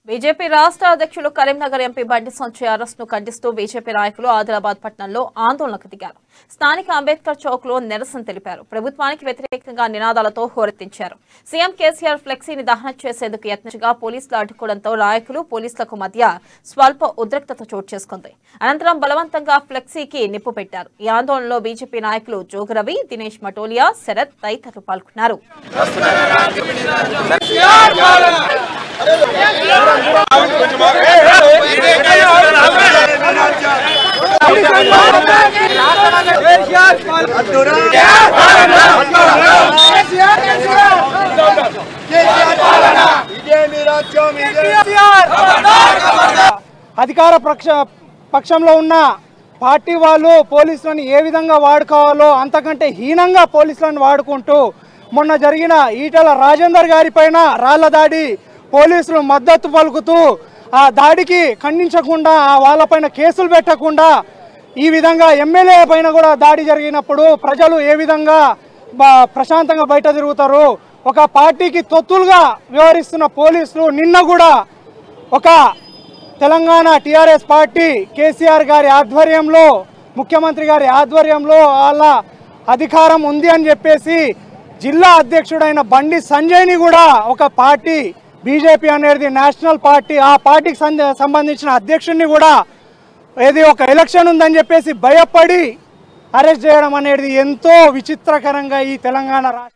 BJP రాష్ట్ర అధ్యక్షులు Karimnagar MP Bandi Sanjay అరెస్ట్ను ఖండిస్తూ బీజేపీ నాయకులు ఆదిలాబాద్ పట్టణంలో ఆందోళనకు దిగారు. స్థానిక అంబేద్కర్ చౌక్ లో నిరసన తెలిపారు. ప్రభుత్వానికి వ్యతిరేకంగా నినాదాలతో హోరెత్తించారు. సీఎం కేసీఆర్ ఫ్లెక్సీని దహనం చేసేందుకు యత్నించగా పోలీసులు అడ్డుకోవడంతో నాయకులు పోలీసులకు మధ్య స్వల్ప ఉద్రిక్తత చోటు చేసుకుంది. అనంతరం బలవంతంగా ఫ్లెక్సీకి నిప్పు పెట్టారు. ఈ ఆందోళనలో బీజేపీ నాయకులు జోగురవి, దినేష్ మటోలియా, శరత్ తదితరులు పాల్గొన్నారు. అధికార పక్షంలో ఉన్న పార్టీ వాళ్ళు పోలీసులను ఏ విధంగా వాడుకోవాలో అంతకంటే హీనంగా పోలీసులను వాడుకుంటూ మొన్న జరిగిన ఈటల రాజేందర్ గారి పైన రాళ్ల దాడి పోలీసులు మద్దతు పలుకుతూ ఆ దాడికి ఖండించకుండా వాళ్ళపైన కేసులు పెట్టకుండా ఈ విధంగా ఎమ్మెల్యే పైన కూడా దాడి జరిగినప్పుడు ప్రజలు ఏ విధంగా ప్రశాంతంగా బయట తిరుగుతారు? ఒక పార్టీకి తొత్తులుగా వ్యవహరిస్తున్న పోలీసులు నిన్న కూడా ఒక తెలంగాణ టీఆర్ఎస్ పార్టీ కేసీఆర్ గారి ఆధ్వర్యంలో, ముఖ్యమంత్రి గారి ఆధ్వర్యంలో వాళ్ళ అధికారం ఉంది అని చెప్పేసి జిల్లా అధ్యక్షుడైన బండి సంజయ్ని కూడా ఒక పార్టీ బీజేపీ అనేది నేషనల్ పార్టీ, ఆ పార్టీకి సంబంధించిన అధ్యక్షుడిని కూడా ఏది ఒక ఎలక్షన్ ఉందని చెప్పేసి భయపడి అరెస్ట్ చేయడం అనేది ఎంతో విచిత్రకరంగా ఈ తెలంగాణ రాష్ట్ర